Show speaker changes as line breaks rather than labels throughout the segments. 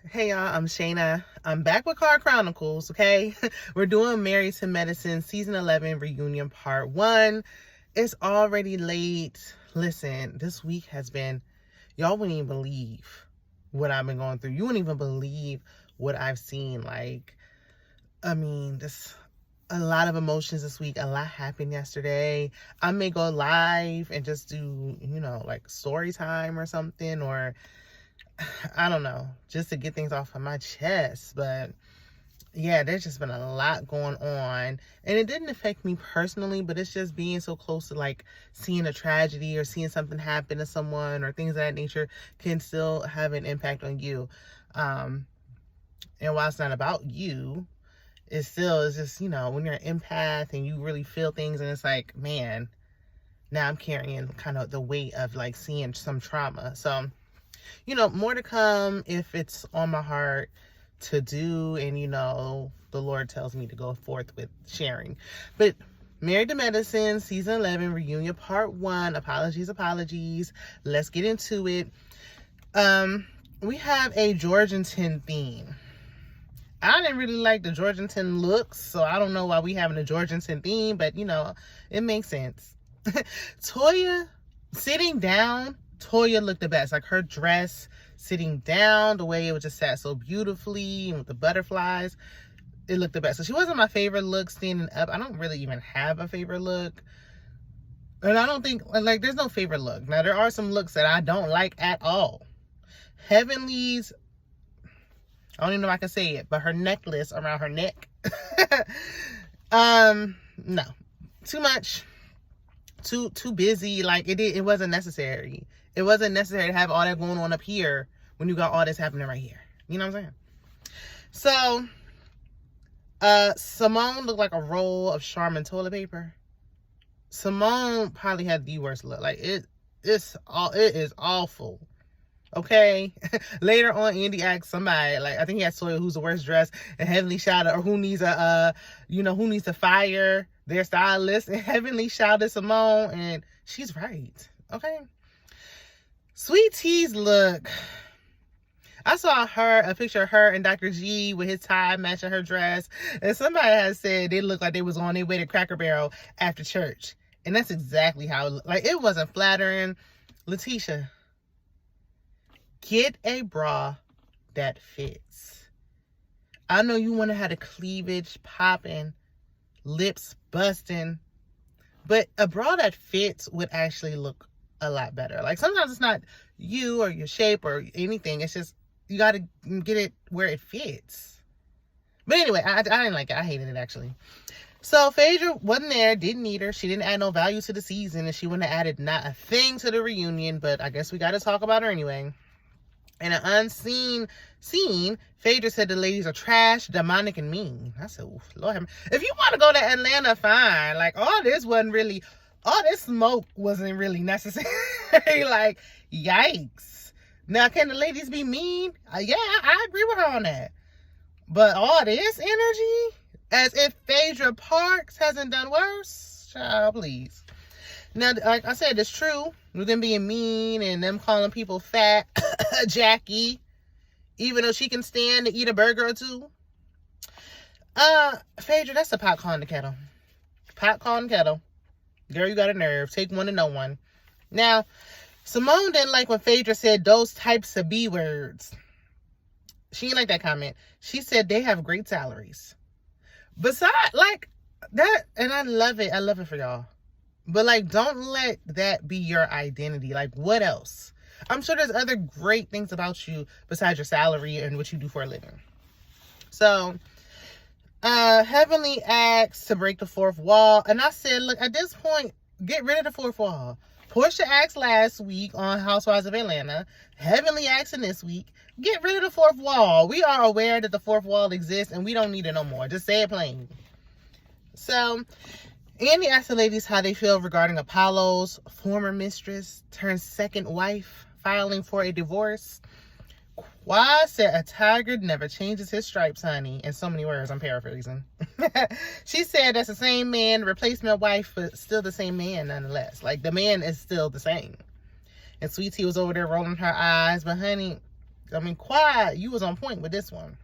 Hey y'all, I'm Shayna. I'm back with Car Chronicles, okay? We're doing Married to Medicine Season 11 Reunion Part 1. It's already late. Listen, this week has been, y'all wouldn't even believe what I've been going through. You wouldn't even believe what I've seen. Just a lot of emotions this week. A lot happened yesterday. I may go live and just do, story time or something, or I don't know, just to get things off of my chest. But yeah, there's just been a lot going on, and it didn't affect me personally, but it's just being so close to seeing a tragedy or seeing something happen to someone or things of that nature can still have an impact on you. And while it's not about you, it's just, when you're an empath and you really feel things, and it's like, man, now I'm carrying kind of the weight of seeing some trauma. So more to come if it's on my heart to do, and the Lord tells me to go forth with sharing. But Married to Medicine Season 11 Reunion Part 1, apologies. Let's get into it. We have a Georgianton theme. I didn't really like the Georgianton looks, so I don't know why we having a Georgianton theme, but it makes sense. Toya sitting down. Toya looked the best. Her dress sitting down, the way it was just sat so beautifully, and with the butterflies, it looked the best. So she wasn't my favorite look standing up. I don't really even have a favorite look. And I don't think, there's no favorite look. Now, there are some looks that I don't like at all. Heavenly's, I don't even know if I can say it, but her necklace around her neck. No. Too much. Too busy. It wasn't necessary. It wasn't necessary to have all that going on up here when you got all this happening right here. You know what I'm saying? So, Simone looked like a roll of Charmin toilet paper. Simone probably had the worst look. It is awful. Okay. Later on, Andy asked somebody, I think he asked Sawyer who's the worst dressed, and Heavenly shouted, or who needs to fire their stylist, and Heavenly shouted Simone, and she's right. Okay. Sweet Tea's look. I saw a picture of her and Dr. G with his tie matching her dress, and somebody has said they looked like they was on their way to Cracker Barrel after church, and that's exactly how it looked. It wasn't flattering. Letitia, get a bra that fits. I know you want to have the cleavage popping, lips busting, but a bra that fits would actually look a lot better. Sometimes it's not you or your shape or anything. It's just you got to get it where it fits. But anyway, I didn't like it. I hated it, actually. So Phaedra wasn't there, didn't need her. She didn't add no value to the season, and she wouldn't have added not a thing to the reunion, but I guess we got to talk about her anyway. In an unseen scene, Phaedra said the ladies are trash, demonic, and mean. I said, Lord have mercy. If you want to go to Atlanta, fine. All this smoke wasn't really necessary. Yikes. Now, can the ladies be mean? Yeah, I agree with her on that. But all this energy, as if Phaedra Parks hasn't done worse? Child, please. Now, like I said, it's true. With them being mean and them calling people fat, Jackie, even though she can stand to eat a burger or two. Phaedra, that's a pot calling the kettle. Pot calling the kettle. Girl, you got a nerve. Take one to know one. Now, Simone didn't like when Phaedra said those types of B words. She didn't like that comment. She said they have great salaries. Besides, that, and I love it. I love it for y'all. But, don't let that be your identity. What else? I'm sure there's other great things about you besides your salary and what you do for a living. So, Heavenly asked to break the fourth wall. And I said, look, at this point, get rid of the fourth wall. Portia asked last week on Housewives of Atlanta. Heavenly asked in this week. Get rid of the fourth wall. We are aware that the fourth wall exists, and we don't need it no more. Just say it plain. So, Andy asked the ladies how they feel regarding Apollo's former mistress turned second wife filing for a divorce. Quad said a tiger never changes his stripes, honey. In so many words, I'm paraphrasing. She said that's the same man, replacement wife, but still the same man nonetheless. The man is still the same. And Sweet Tea was over there rolling her eyes. But honey, I mean, Quad, you was on point with this one.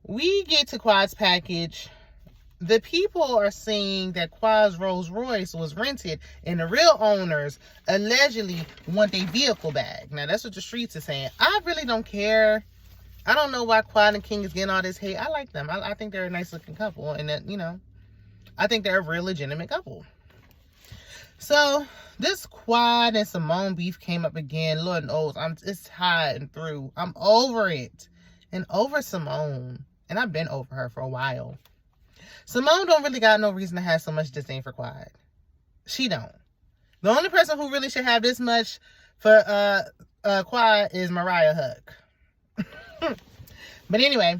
We get to Quad's package. The people are saying that Quad's Rolls Royce was rented and the real owners allegedly want their vehicle back. Now, that's what the streets are saying. I really don't care. I don't know why Quad and King is getting all this hate. I like them. I think they're a nice looking couple. And that, you know, I think they're a real legitimate couple. So, this Quad and Simone beef came up again. Lord knows, it's hot and through. I'm over it. And over Simone. And I've been over her for a while. Simone don't really got no reason to have so much disdain for Quad. She don't. The only person who really should have this much for Quad is Mariah Huck. But anyway,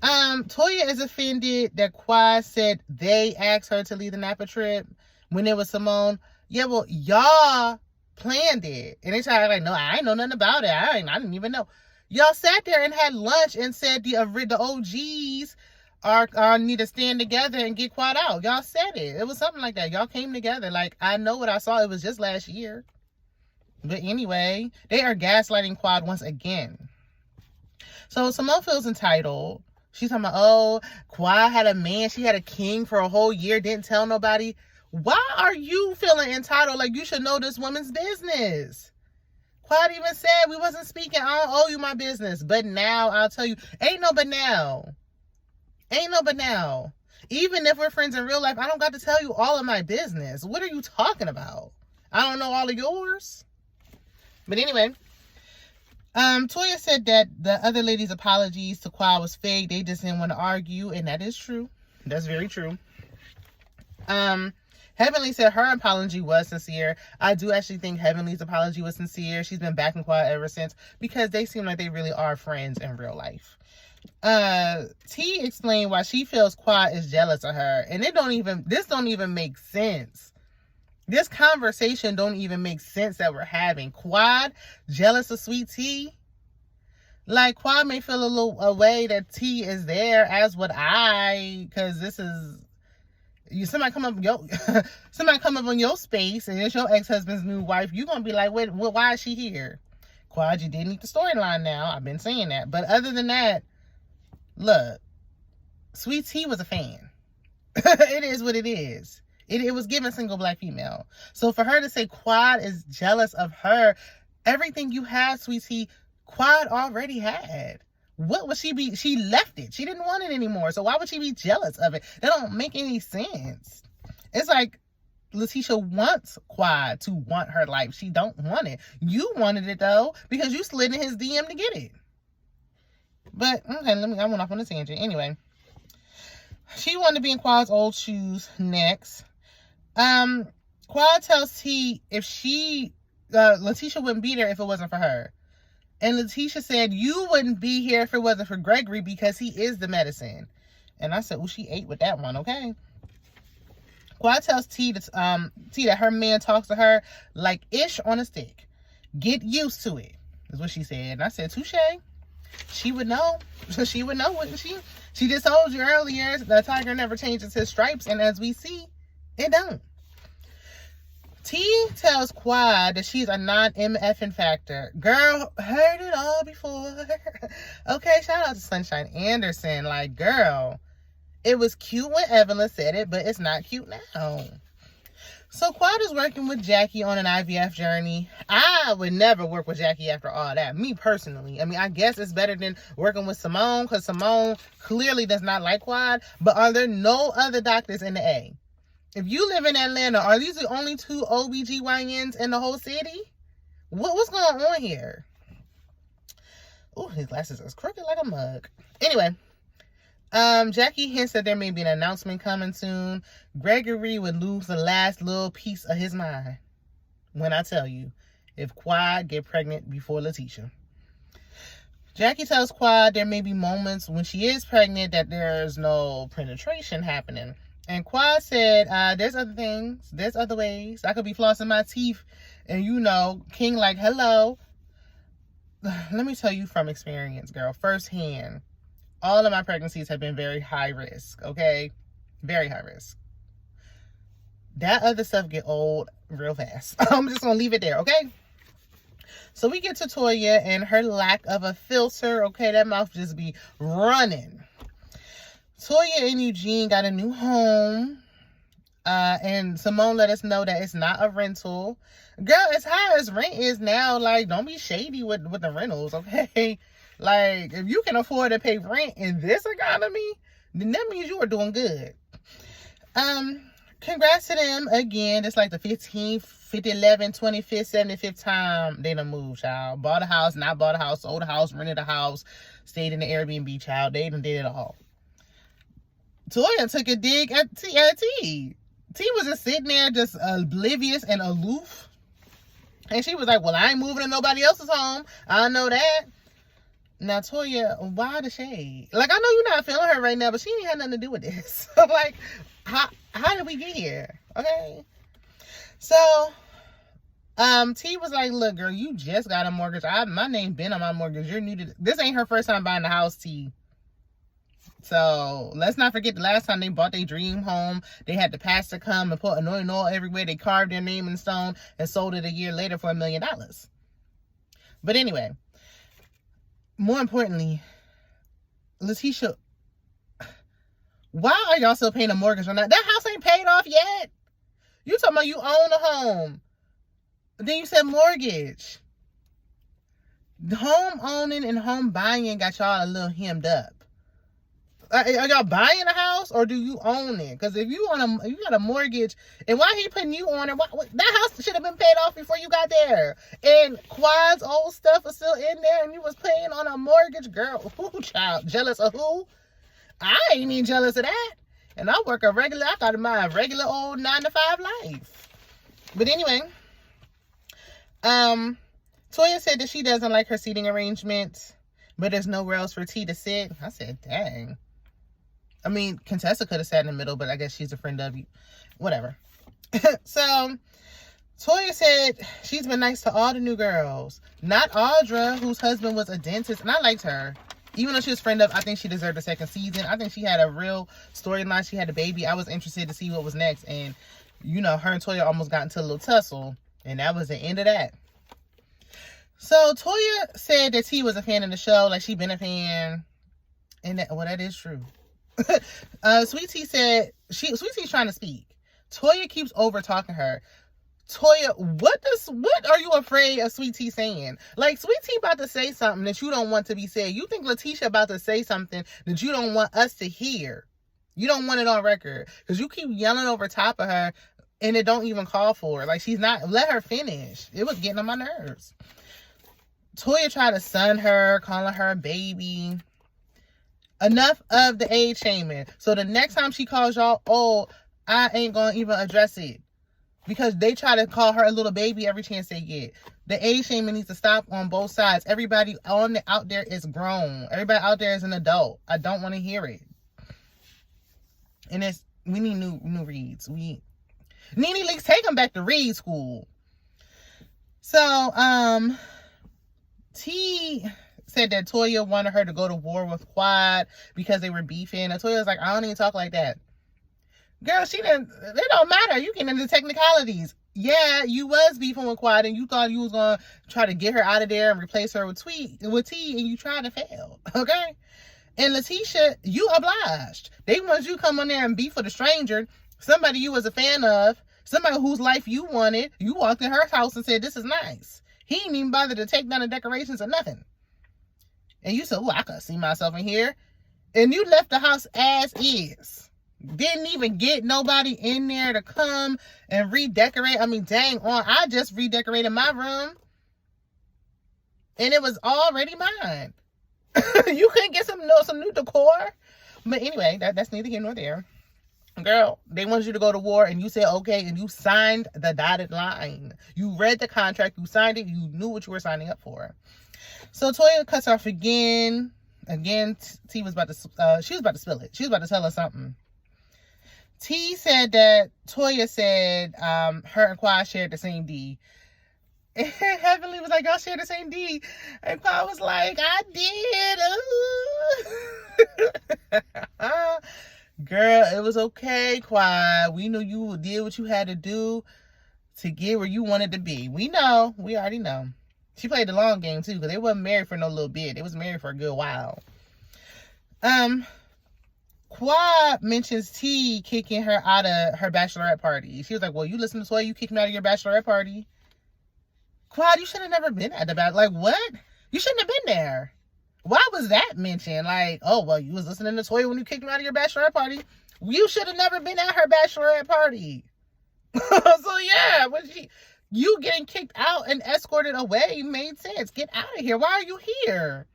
Toya is offended that Quad said they asked her to lead the Napa trip when it was Simone. Yeah, well, y'all planned it. And they tried like, no, I ain't know nothing about it. I didn't even know. Y'all sat there and had lunch and said the OGs are need to stand together and get Quad out. Y'all said it. It was something like that. Y'all came together. Like, I know what I saw. It was just last year. But anyway, they are gaslighting Quad once again. So Simone feels entitled. She's talking about, oh, Quad had a man. She had a king for a whole year. Didn't tell nobody. Why are you feeling entitled? Like, you should know this woman's business. Quad even said, we wasn't speaking. I don't owe you my business. But now, I'll tell you. Ain't no but now. Ain't no but now. Even if we're friends in real life, I don't got to tell you all of my business. What are you talking about? I don't know all of yours. But anyway, Toya said that the other lady's apologies to Quad was fake. They just didn't want to argue, and that is true. That's very true. Heavenly said her apology was sincere. I do actually think Heavenly's apology was sincere. She's been backing Quad ever since because they seem like they really are friends in real life. T explained why she feels Quad is jealous of her, and this don't even make sense. This conversation don't even make sense that we're having. Quad jealous of Sweet T? Like, Quad may feel a little away that T is there, as would I, because this is somebody come up on your space and it's your ex-husband's new wife. You're gonna be like, why is she here? Quad, you did need the storyline now. I've been saying that. But other than that, look, Sweet T was a fan. It is what it is. It was given single black female. So for her to say Quad is jealous of her, everything you had, Sweet T, Quad already had. What would she be? She left it. She didn't want it anymore. So why would she be jealous of it? That don't make any sense. It's like Letitia wants Quad to want her life. She don't want it. You wanted it though, because you slid in his DM to get it. But okay, I went off on a tangent. Anyway, she wanted to be in Quad's old shoes next. Quad tells T if Letitia wouldn't be there if it wasn't for her. And Letitia said, you wouldn't be here if it wasn't for Gregory because he is the medicine. And I said, oh, she ate with that one, okay? Quad tells T that her man talks to her like ish on a stick. Get used to it, is what she said. And I said, touche. She would know. She would know, wouldn't she? She just told you earlier, the tiger never changes his stripes. And as we see, it don't. T tells Quad that she's a non-MFing factor. Girl, heard it all before. Okay, shout out to Sunshine Anderson. Like, girl, it was cute when Evelyn said it, but it's not cute now. So Quad is working with Jackie on an IVF journey. I would never work with Jackie after all that. Me personally. I mean, I guess it's better than working with Simone, because Simone clearly does not like Quad. But are there no other doctors in the A? If you live in Atlanta, are these the only 2 OBGYNs in the whole city? What's going on here? Oh, his glasses is crooked like a mug. Anyway, Jackie hints that there may be an announcement coming soon. Gregory would lose the last little piece of his mind when I tell you, if Quad get pregnant before Letitia. Jackie tells Quad there may be moments when she is pregnant that there's no penetration happening. And Quad said, there's other things. There's other ways. I could be flossing my teeth. And King like, hello. Let me tell you from experience, girl. Firsthand. All of my pregnancies have been very high risk. Okay? Very high risk. That other stuff get old real fast. I'm just going to leave it there. Okay? So we get to Toya and her lack of a filter. Okay, that mouth just be running. Toya and Eugene got a new home. And Simone let us know that it's not a rental. Girl, as high as rent is now, like, don't be shady with the rentals, okay? Like, if you can afford to pay rent in this economy, then that means you are doing good. Congrats to them again. It's like the 15th, 50th, 11th, 25th, 75th time they done moved, child. Bought a house, not bought a house, sold a house, rented a house, stayed in the Airbnb, child. They done did it all. Toya took a dig at T. T was just sitting there, just oblivious and aloof. And she was like, well, I ain't moving to nobody else's home. I know that. Now, Toya, why the shade? Like, I know you're not feeling her right now, but she ain't had nothing to do with this. So, like, how did we get here? Okay. So, T was like, look, girl, you just got a mortgage. My name been on my mortgage. You're new to this. Ain't her first time buying the house, T. So let's not forget the last time they bought their dream home, they had the pastor come and put anointing oil everywhere. They carved their name in stone and sold it a year later for $1 million. But anyway, more importantly, Letitia, why are y'all still paying a mortgage on that? That house ain't paid off yet. You talking about you own a home. Then you said mortgage. The home owning and home buying got y'all a little hemmed up. Are y'all buying a house or do you own it? Because if you got a mortgage, and why he putting you on it? That house should have been paid off before you got there. And Quad's old stuff was still in there, and you was paying on a mortgage, girl. Who, child? Jealous of who? I ain't even jealous of that. And I got my regular old 9-to-5 life. But anyway, Toya said that she doesn't like her seating arrangements, but there's nowhere else for T to sit. I said, dang. I mean, Contessa could have sat in the middle, but I guess she's a friend of you. Whatever. So, Toya said she's been nice to all the new girls. Not Audra, whose husband was a dentist, and I liked her. Even though she was friend of, I think she deserved a second season. I think she had a real storyline. She had a baby. I was interested to see what was next. And, you know, her and Toya almost got into a little tussle. And that was the end of that. So, Toya said that T was a fan of the show. Like, she been a fan. And that is true. Sweet Tea said, Sweet Tea's trying to speak. Toya keeps over talking her. Toya, what are you afraid of Sweet Tea saying? Like, Sweet Tea about to say something that you don't want to be said. You think Letitia about to say something that you don't want us to hear. You don't want it on record. Because you keep yelling over top of her and it don't even call for it. Like, she's not, let her finish. It was getting on my nerves. Toya tried to sun her, calling her a baby. Enough of the age shaming. So the next time she calls y'all old, I ain't gonna even address it. Because they try to call her a little baby every chance they get. The age shaming needs to stop on both sides. Everybody out there is grown. Everybody out there is an adult. I don't want to hear it. And we need new reads. Nene Leaks, take them back to read school. So, T said that Toya wanted her to go to war with Quad because they were beefing. And Toya was like, I don't even talk like that. Girl, it don't matter. You get into technicalities. Yeah, you was beefing with Quad and you thought you was going to try to get her out of there and replace her with T, and you tried to fail. Okay? And Letitia, you obliged. They want you to come on there and beef with a stranger, somebody you was a fan of, somebody whose life you wanted. You walked in her house and said, this is nice. He didn't even bother to take down the decorations or nothing. And you said, oh, I could see myself in here. And you left the house as is. Didn't even get nobody in there to come and redecorate. I mean, dang on. I just redecorated my room. And it was already mine. You couldn't get some new decor. But anyway, that's neither here nor there. Girl, they wanted you to go to war and you said okay and you signed the dotted line. You read the contract, you signed it, you knew what you were signing up for. So Toya cuts off again. T was about to, she was about to spill it. She was about to tell us something. T said that Toya said her and Quad shared the same D. And Heavenly was like, y'all share the same D. And Quad was like, I did. Girl, it was okay, Quad. We knew you did what you had to do to get where you wanted to be. We know. We already know. She played the long game too, because they wasn't married for no little bit. They was married for a good while. Quad mentions T kicking her out of her bachelorette party. She was like, well, you listen to Toya, you kicked me out of your bachelorette party. Quad, you should have never been at the like, what? You shouldn't have been there. Why was that mentioned? Like, oh, well, you was listening to Toya when you kicked me out of your bachelorette party. You should have never been at her bachelorette party. So, yeah, you getting kicked out and escorted away made sense. Get out of here. Why are you here?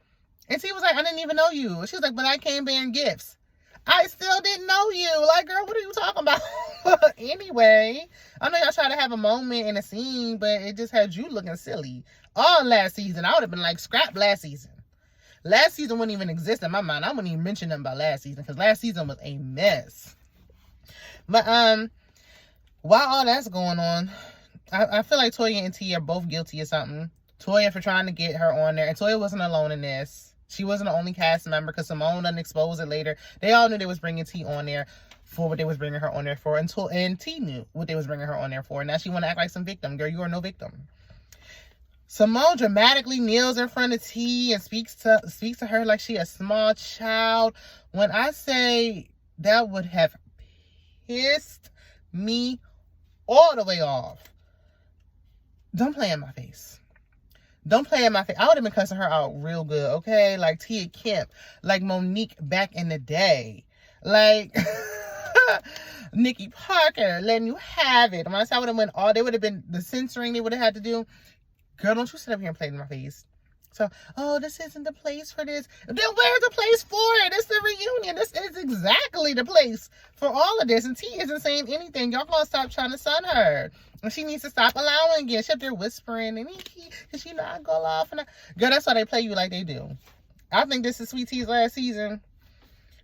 And she was like, I didn't even know you. She was like, but I came bearing gifts. I still didn't know you. Like, girl, what are you talking about? Anyway, I know y'all try to have a moment in a scene, but it just had you looking silly. All last season, I would have been like, scrap last season. Last season wouldn't even exist in my mind. I wouldn't even mention them about last season, because last season was a mess. But, while all that's going on, I feel like Toya and T are both guilty of something. Toya for trying to get her on there. And Toya wasn't alone in this. She wasn't the only cast member, because Simone done exposed it later. They all knew they was bringing T on there for what they was bringing her on there for. And T knew what they was bringing her on there for. And now she want to act like some victim. Girl, you are no victim. Simone dramatically kneels in front of T and speaks to her like she a small child. When I say that would have pissed me all the way off. Don't play in my face. Don't play in my face. I would have been cussing her out real good, okay? Like Tia Kemp, like Monique back in the day, like Nikki Parker letting you have it. When I said I would have went all, they would have been the censoring they would have had to do. Girl, don't you sit up here and play in my face. So, oh, this isn't the place for this. Then where's the place for it? It's the reunion. This is exactly the place for all of this. And T isn't saying anything. Y'all gonna stop trying to sun her. And she needs to stop allowing it. She up there whispering and because she not go off. And girl, that's why they play you like they do. I think this is Sweet T's last season.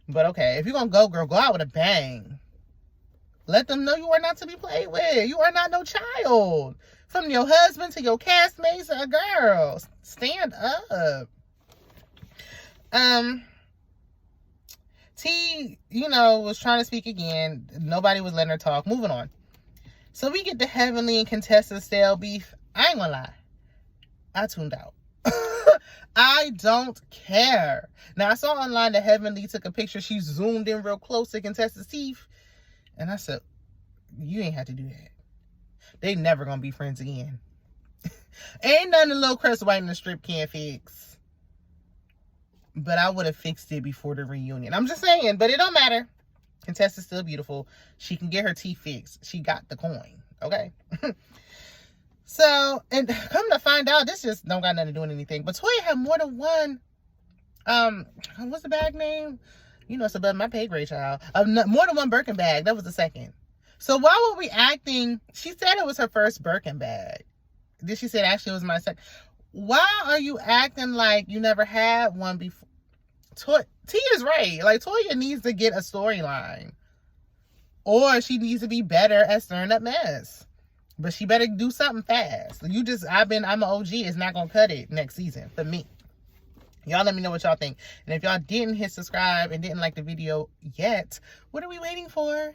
But okay, if you're gonna go, girl, go out with a bang. Let them know you are not to be played with. You are not no child. From your husband to your castmates, girls, stand up. T, was trying to speak again. Nobody was letting her talk. Moving on. So we get the Heavenly and Contessa stale beef. I ain't gonna lie. I tuned out. I don't care. Now, I saw online that Heavenly took a picture. She zoomed in real close to Contessa's teeth. And I said, you ain't have to do that. They never gonna be friends again. Ain't nothing the little Chris White in the strip can't fix. But I would have fixed it before the reunion. I'm just saying, but it don't matter. Contessa's still beautiful. She can get her teeth fixed. She got the coin. Okay? So, and come to find out, this just don't got nothing to do with anything. But Toya had more than one, what's the bag name? It's above my pay grade, child. More than one Birkin bag. That was the second. So why were we acting? She said it was her first Birkin bag. Then she said actually it was my second. Why are you acting like you never had one before? T is right. Like, Toya needs to get a storyline. Or she needs to be better at stirring up mess. But she better do something fast. I'm an OG. It's not going to cut it next season for me. Y'all let me know what y'all think. And if y'all didn't hit subscribe and didn't like the video yet, what are we waiting for?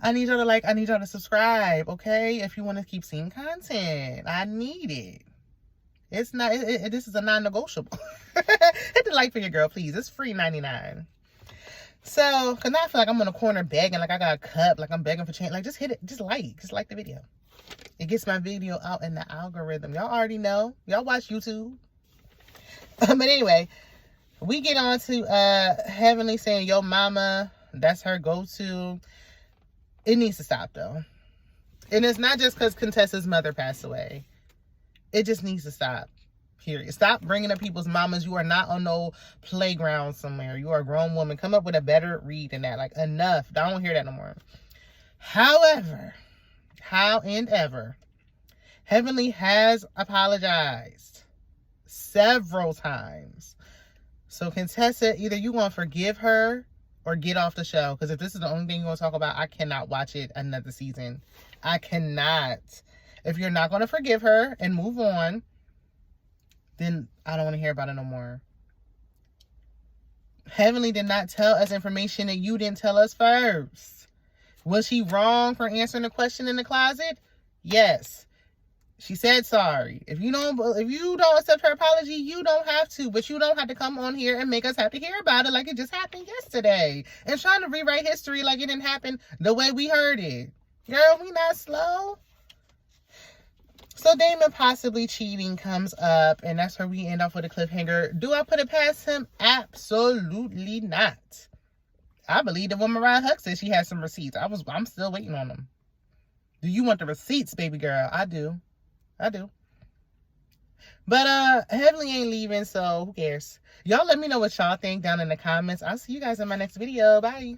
I need y'all to like, I need y'all to subscribe, okay? If you want to keep seeing content. I need it. It's not, this is a non-negotiable. Hit the like for your girl, please. It's free 99. So, because now I feel like I'm on a corner begging, like I got a cup, like I'm begging for change. Like, just hit it, just like the video. It gets my video out in the algorithm. Y'all already know. Y'all watch YouTube. But anyway, we get on to Heavenly saying, yo mama, that's her go-to. It needs to stop, though. And it's not just because Contessa's mother passed away. It just needs to stop. Period. Stop bringing up people's mamas. You are not on no playground somewhere. You are a grown woman. Come up with a better read than that. Like, enough. I don't hear that no more. However, Heavenly has apologized several times. So Contessa, either you want to forgive her or get off the show. Because if this is the only thing you want to talk about, I cannot watch it another season. I cannot. If you're not going to forgive her and move on, then I don't want to hear about it no more. Heavenly did not tell us information that you didn't tell us first. Was she wrong for answering the question in the closet? Yes. She said sorry. If you don't accept her apology, you don't have to. But you don't have to come on here and make us have to hear about it like it just happened yesterday. And trying to rewrite history like it didn't happen the way we heard it. Girl, we not slow. So Damon possibly cheating comes up, and that's where we end off with a cliffhanger. Do I put it past him? Absolutely not. I believe the woman Mariah Huck said she has some receipts. I'm still waiting on them. Do you want the receipts, baby girl? I do. But Heavenly ain't leaving, so who cares? Y'all let me know what y'all think down in the comments. I'll see you guys in my next video. Bye.